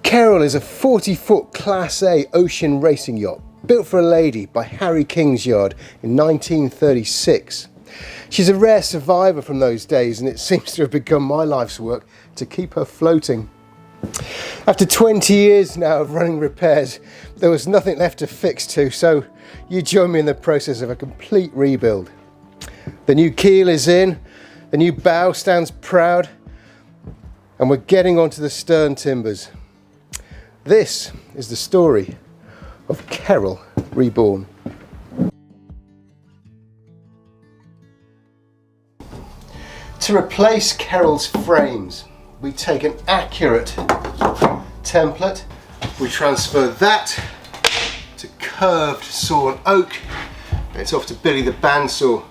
Keryl is a 40-foot Class A ocean racing yacht built for a lady by Harry King's yard in 1936. She's a rare survivor from those days, and it seems to have become my life's work to keep her floating. After 20 years now of running repairs, there was nothing left to fix to, so you join me in the process of a complete rebuild. The new keel is in, the new bow stands proud, and we're getting onto the stern timbers. This is the story of Keryl Reborn. To replace Keryl's frames, we take an accurate template, we transfer that to curved sawn oak, and it's off to Billy the bandsaw.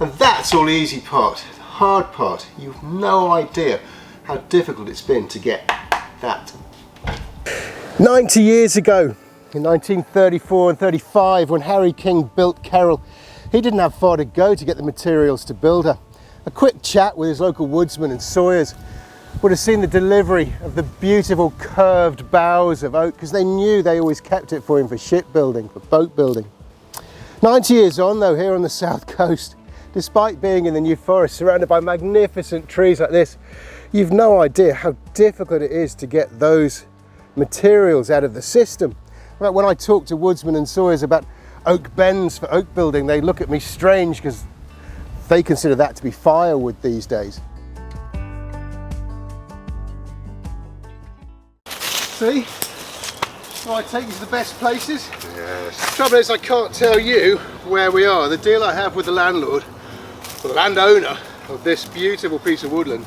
And that's all the easy part. The hard part, you've no idea how difficult it's been to get that. 90 years ago, in 1934 and 35, when Harry King built Keryl, he didn't have far to go to get the materials to build her. A quick chat with his local woodsman and sawyers would have seen the delivery of the beautiful curved boughs of oak, because they knew they always kept it for him for shipbuilding, for boat building. 90 years on though, here on the south coast, despite being in the New Forest surrounded by magnificent trees like this, you've no idea how difficult it is to get those materials out of the system. When I talk to woodsmen and sawyers about oak bends for oak building, they look at me strange because they consider that to be firewood these days. See? So I take you to the best places? Yes. The trouble is I can't tell you where we are. The deal I have with the landlord, or the landowner of this beautiful piece of woodland,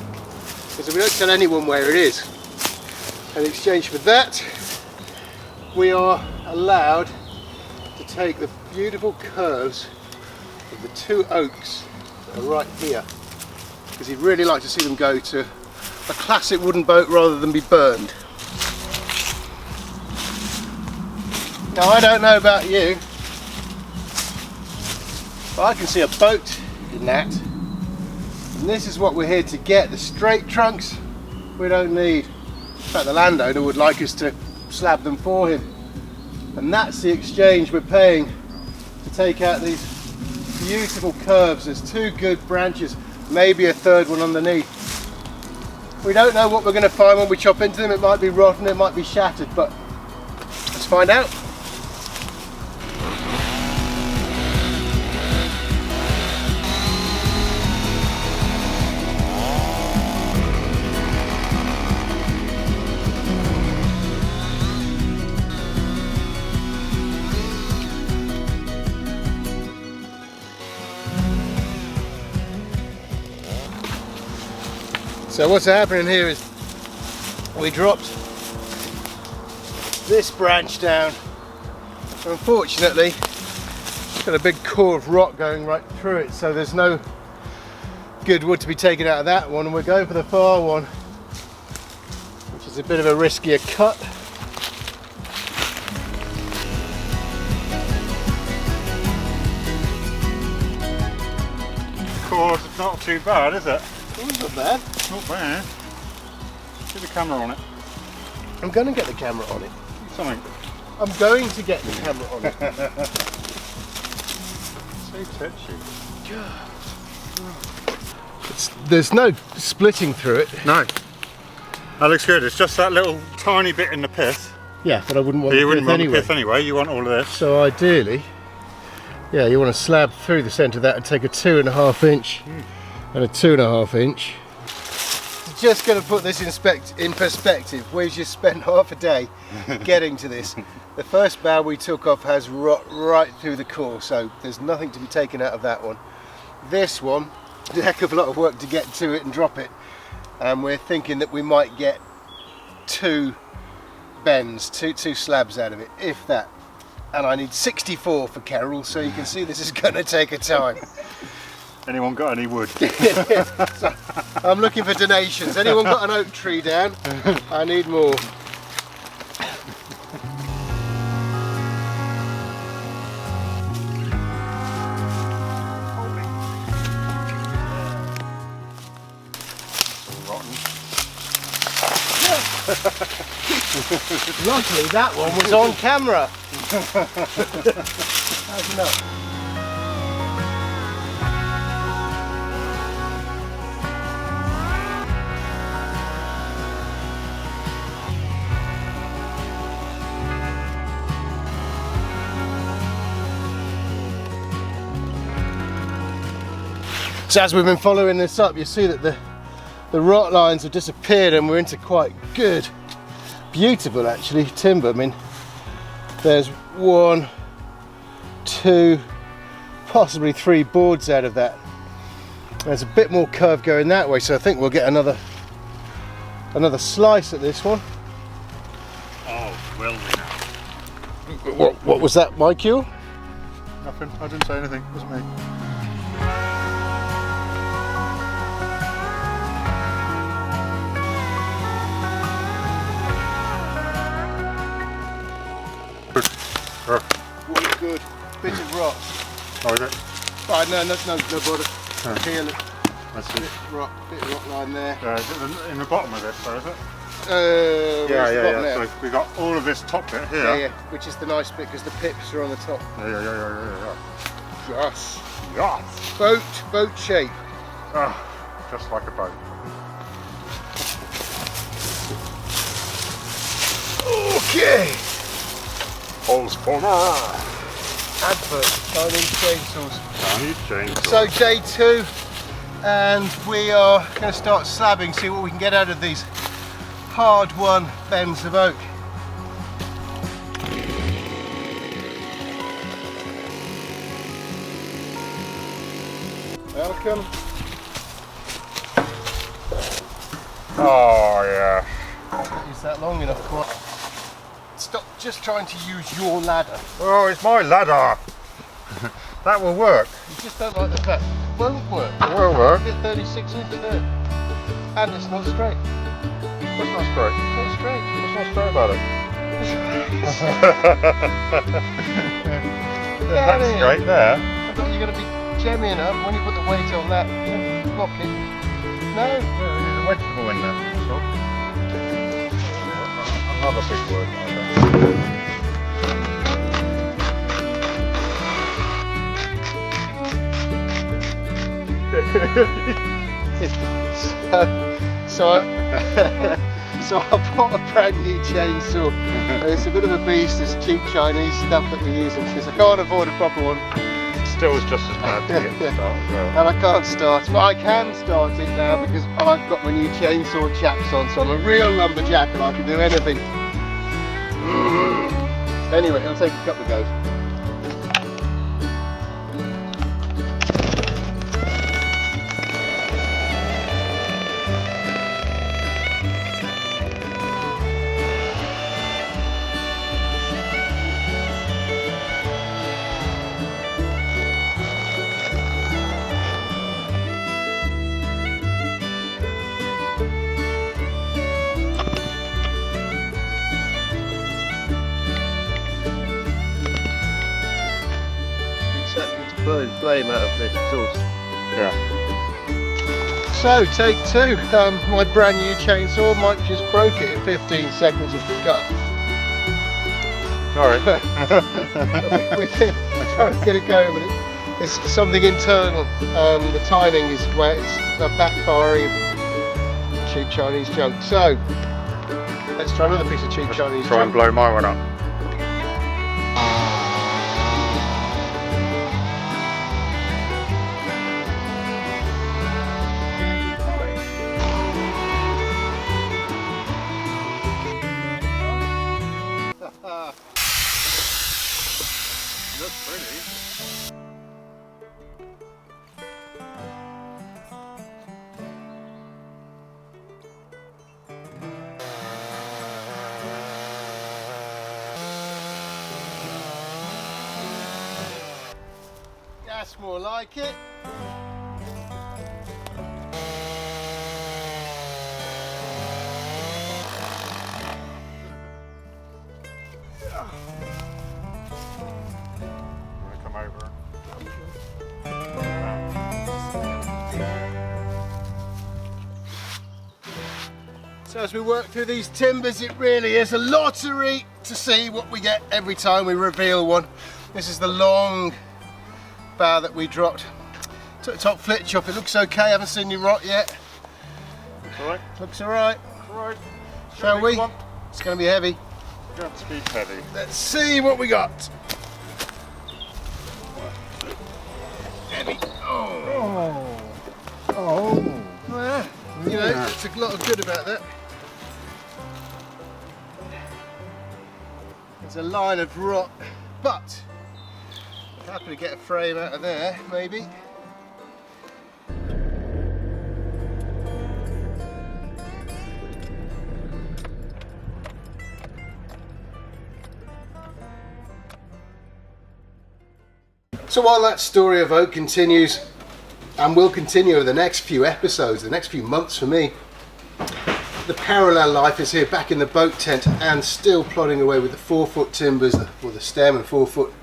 is that we don't tell anyone where it is. In exchange for that, we are allowed to take the beautiful curves of the two oaks that are right here, because he'd really like to see them go to a classic wooden boat rather than be burned. Now, I don't know about you, but I can see a boat in that, and this is what we're here to get. The straight trunks we don't need. In fact, the landowner would like us to slab them for him, and that's the exchange we're paying to take out these beautiful curves. There's two good branches, maybe a third one underneath. We don't know what we're going to find when we chop into them. It might be rotten, it might be shattered, but let's find out. So what's happening here is we dropped this branch down. Unfortunately, it's got a big core of rock going right through it, so there's no good wood to be taken out of that one, and we're going for the far one, which is a bit of a riskier cut. The core is not too bad, is it? Oh, it's not bad. Not bad. Get the camera on it. I'm going to get the camera on it. Something. I'm going to get the camera on it. So touchy. There's no splitting through it. No. That looks good. It's just that little tiny bit in the pith. Yeah, but I wouldn't want You the wouldn't pith want anyway. the pith anyway. You want all of this. So ideally, yeah, you want to slab through the centre of that and take a 2.5 inch and a 2.5 inch. Just going to put this in perspective. We've just spent half a day getting to this. The first bough we took off has rot right through the core, so there's nothing to be taken out of that one. This one, a heck of a lot of work to get to it and drop it, and we're thinking that we might get two bends, two slabs out of it, if that. And I need 64 for Keryl, so you can see this is going to take a time. Anyone got any wood? So, I'm looking for donations. Anyone got an oak tree down? I need more. Rotten. Luckily that one was on camera. That's enough. So as we've been following this up, you see that the rot lines have disappeared and we're into quite good, beautiful actually, timber. I mean, there's 1, 2, possibly 3 boards out of that. There's a bit more curve going that way, so I think we'll get another slice at this one. Oh, will we now? What was that, Michael? Nothing, I didn't say anything, it wasn't me. Good. Bit of rock. Oh, is it? Right, no bother. Here, look. That's Bit it. of rock line there. Is it in the bottom of this, though, is it? Yeah. So we got all of this top bit here. Yeah, which is the nice bit because the pips are on the top. Yeah. Yes. Yes. Boat shape. Oh, just like a boat. Okay. Holes for more. Advert, Chinese chainsaws. Chinese chainsaw. So day 2, and we are going to start slabbing, see what we can get out of these hard-won bends of oak. Welcome. Oh yeah. Is that long enough? Quite. Stop just trying to use your ladder. Oh, it's my ladder. That will work. You just don't like the fact it won't work. It will work. Get 36 inches there. And it's not straight. What's not straight? It's not straight. What's not straight about it? That's straight there. I thought you're going to be jammy enough when you put the weight on that rocket. No. Yeah, there's a vegetable in there. So. Another big word. So I bought a brand new chainsaw. It's a bit of a beast, this cheap Chinese stuff that we use because I can't afford a proper one. Still is just as bad to get started. Well. And I can't start, but I can start it now because I've got my new chainsaw chaps on, so I'm a real lumberjack and I can do anything. Anyway, it'll take a couple of goes. Burn flame out of the exhaust. Yeah. So take 2. My brand new chainsaw. Mike just broke it in 15 seconds of cut. Sorry. We've been trying to get it going, but it's something internal. The timing is where it's backfiring cheap Chinese junk. So let's try another piece of cheap Chinese Try junk. and blow my one up. Looks pretty. That's more like it. Come over. So as we work through these timbers, it really is a lottery to see what we get every time we reveal one. This is the long bow that we dropped. Took the top flitch off, it looks okay, I haven't seen any rot yet. Alright. Looks alright. Alright. Shall we? It's going to be heavy. Going to be heavy. Let's see what we got. Heavy. Oh. Oh. Well, you know, it's a lot of good about that. There's a line of rot, but happy to get a frame out of there, maybe. So while that story of oak continues, and will continue over the next few episodes, the next few months for me, the parallel life is here back in the boat tent and still plodding away with the 4-foot timbers, or the stem and 4-foot.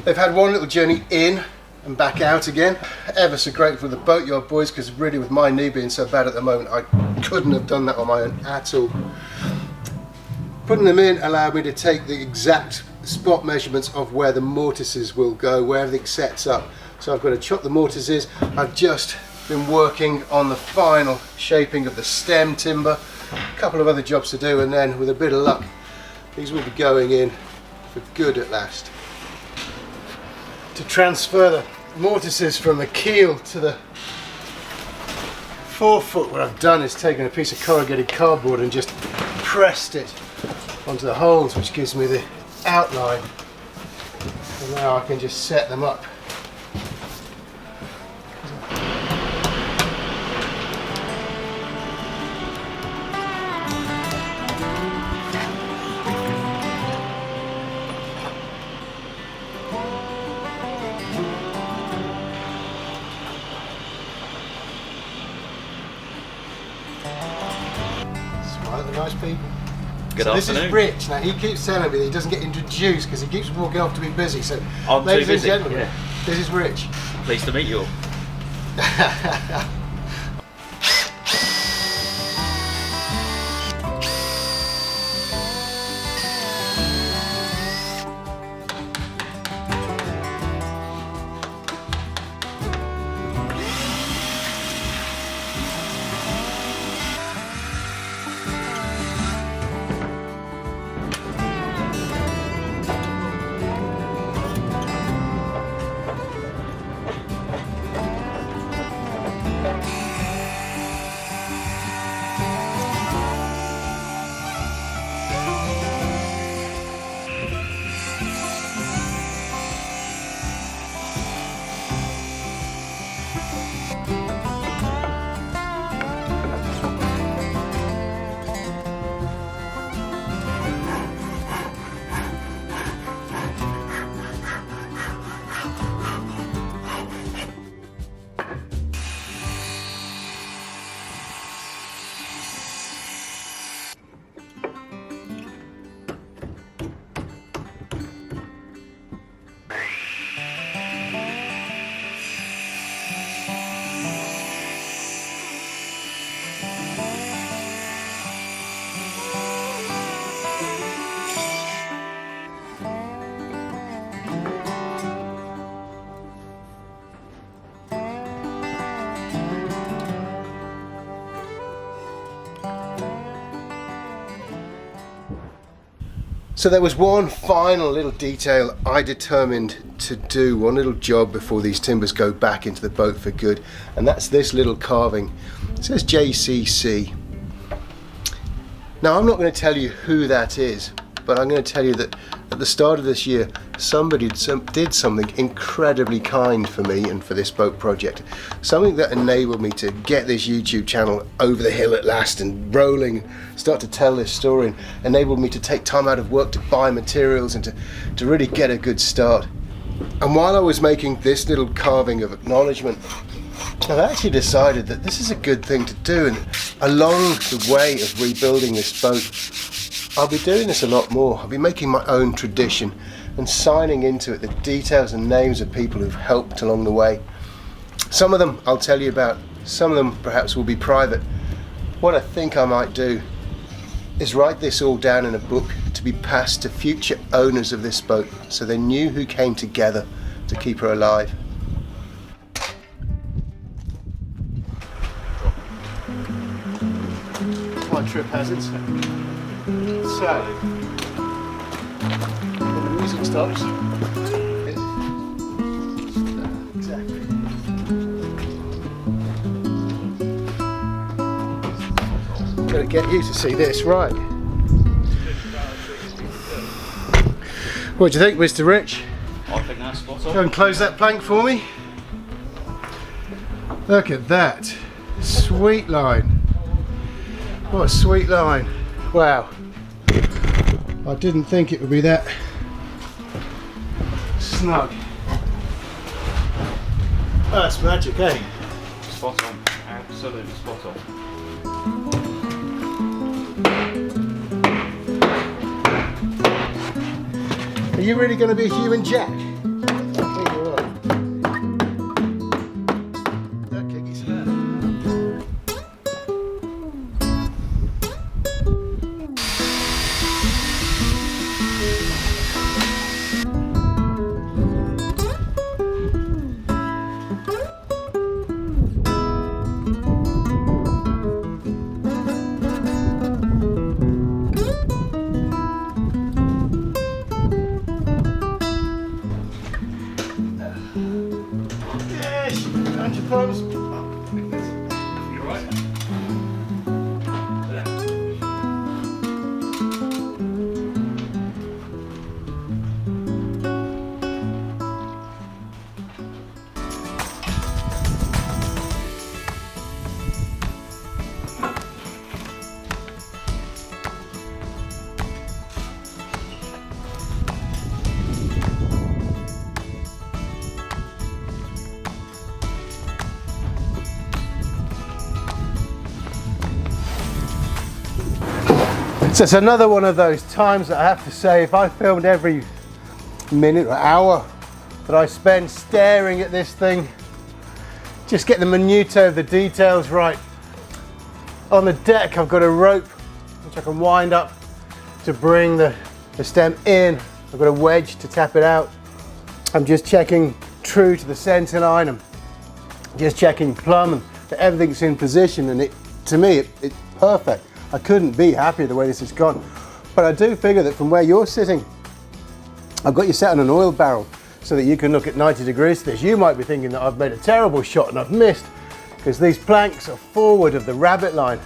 They've had one little journey in and back out again. Ever so grateful for the boatyard boys, because really with my knee being so bad at the moment, I couldn't have done that on my own at all. Putting them in allowed me to take the exact spot measurements of where the mortises will go, where everything sets up. So I've got to chop the mortises. I've just been working on the final shaping of the stem timber. A couple of other jobs to do, and then with a bit of luck, these will be going in for good at last. To transfer the mortises from the keel to the 4-foot, what I've done is taken a piece of corrugated cardboard and just pressed it onto the holes, which gives me the outline, and now I can just set them up. Smile at the nice people. Good so afternoon. This is Rich. Now he keeps telling me that he doesn't get introduced because he keeps walking off to be busy. So, I'm ladies too busy, and gentlemen, yeah. This is Rich. Pleased to meet you all. So there was one final little detail I determined to do, one little job before these timbers go back into the boat for good, and that's this little carving. It says JCC. Now I'm not going to tell you who that is, but I'm going to tell you that at the start of this year somebody did something incredibly kind for me and for this boat project. Something that enabled me to get this YouTube channel over the hill at last and rolling, start to tell this story, and enabled me to take time out of work to buy materials and to really get a good start. And while I was making this little carving of acknowledgement, I've actually decided that this is a good thing to do, and along the way of rebuilding this boat, I'll be doing this a lot more. I'll be making my own tradition and signing into it the details and names of people who've helped along the way. Some of them I'll tell you about, some of them perhaps will be private, What I think I might do is write this all down in a book to be passed to future owners of this boat, so they knew who came together to keep her alive. My trip hazards. So, when the music stops, exactly. Gotta get you to see this, right? What do you think, Mr. Rich? I think that's spot on. Go and close that plank for me. Look at that. Sweet line. What a sweet line. Wow. I didn't think it would be that snug. That's magic, eh? Spot on. Absolutely spot on. Are you really going to be a human jack? I think you're right. That kick is hurt. Yes, and your thumbs. You're right. So it's another one of those times that I have to say, if I filmed every minute or hour that I spend staring at this thing, just get the minutiae of the details right. On the deck I've got a rope which I can wind up to bring the stem in. I've got a wedge to tap it out. I'm just checking true to the centre line. I'm just checking plumb and that everything's in position, and to me it's perfect. I couldn't be happier the way this has gone. But I do figure that from where you're sitting, I've got you set on an oil barrel so that you can look at 90 degrees to this. You might be thinking that I've made a terrible shot and I've missed, because these planks are forward of the rabbit line.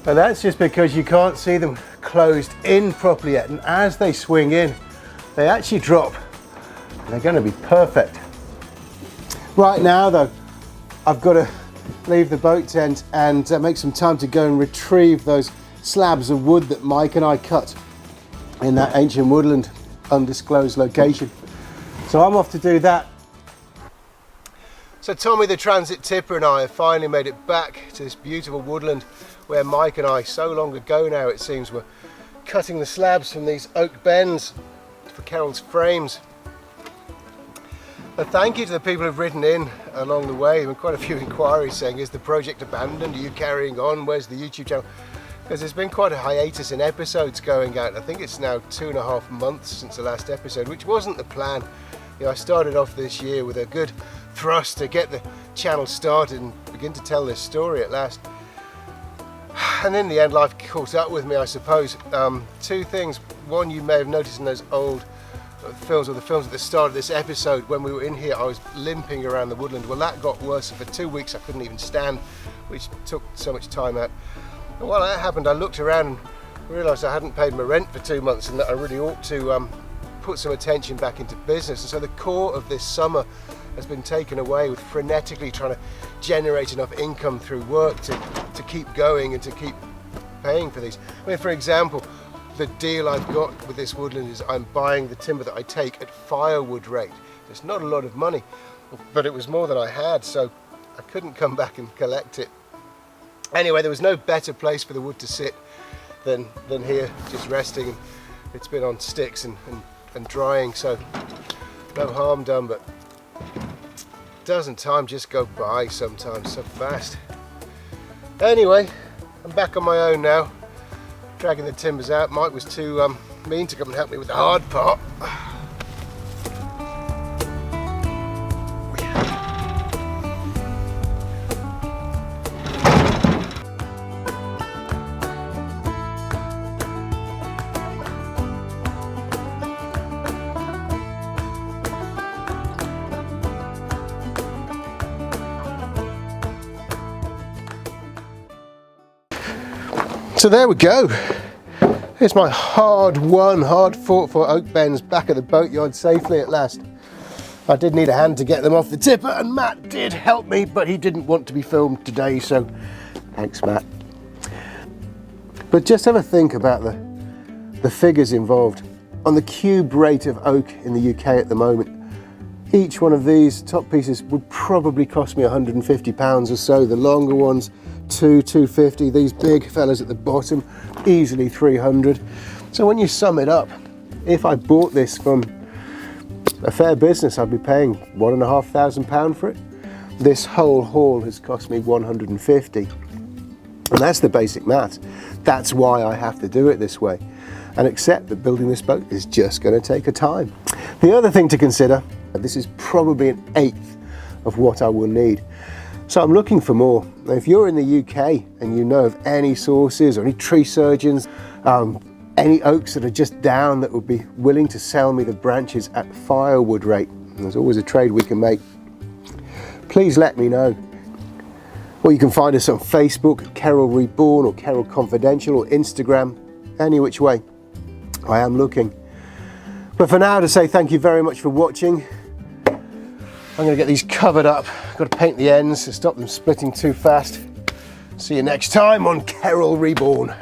But that's just because you can't see them closed in properly yet. And as they swing in, they actually drop. They're going to be perfect. Right now though, I've got to leave the boat tent and make some time to go and retrieve those slabs of wood that Mike and I cut in that ancient woodland undisclosed location. So I'm off to do that. So Tommy the transit tipper and I have finally made it back to this beautiful woodland where Mike and I, so long ago now it seems, were cutting the slabs from these oak bends for Keryl's frames. A thank you to the people who've written in along the way. There were quite a few inquiries saying, is the project abandoned? Are you carrying on? Where's the YouTube channel? Because there's been quite a hiatus in episodes going out. I think it's now 2.5 months since the last episode, which wasn't the plan. You know, I started off this year with a good thrust to get the channel started and begin to tell this story at last. And in the end, life caught up with me, I suppose. Two things. One, you may have noticed in those old films, or the films at the start of this episode, when we were in here I was limping around the woodland. Well, that got worse, and for 2 weeks I couldn't even stand, which took so much time out. And while that happened, I looked around and realised I hadn't paid my rent for 2 months, and that I really ought to put some attention back into business. And so the core of this summer has been taken away with frenetically trying to generate enough income through work to keep going and to keep paying for these. I mean, for example, the deal I've got with this woodland is I'm buying the timber that I take at firewood rate. It's not a lot of money, but it was more than I had, so I couldn't come back and collect it. Anyway, there was no better place for the wood to sit than here, just resting. It's been on sticks and drying, so no harm done, but doesn't time just go by sometimes so fast? Anyway, I'm back on my own now, dragging the timbers out. Mike was too mean to come and help me with the hard part. So there we go. Here's my hard-won, hard-fought-for oak bends back at the boatyard safely at last. I did need a hand to get them off the tipper, and Matt did help me, but he didn't want to be filmed today, so thanks, Matt. But just have a think about the figures involved. On the cube rate of oak in the UK at the moment, each one of these top pieces would probably cost me £150 or so. The longer ones, £250. These big fellas at the bottom, easily 300. So when you sum it up, if I bought this from a fair business, I'd be paying £1,500 for it. This whole haul has cost me 150. And that's the basic maths. That's why I have to do it this way, and accept that building this boat is just going to take a time. The other thing to consider, this is probably an eighth of what I will need. So I'm looking for more. Now, if you're in the UK and you know of any sources or any tree surgeons, any oaks that are just down that would be willing to sell me the branches at firewood rate, and there's always a trade we can make, please let me know. Or you can find us on Facebook, Keryl Reborn or Keryl Confidential, or Instagram, any which way. I am looking. But for now, to say thank you very much for watching. I'm going to get these covered up. Got to paint the ends to stop them splitting too fast. See you next time on Keryl Reborn.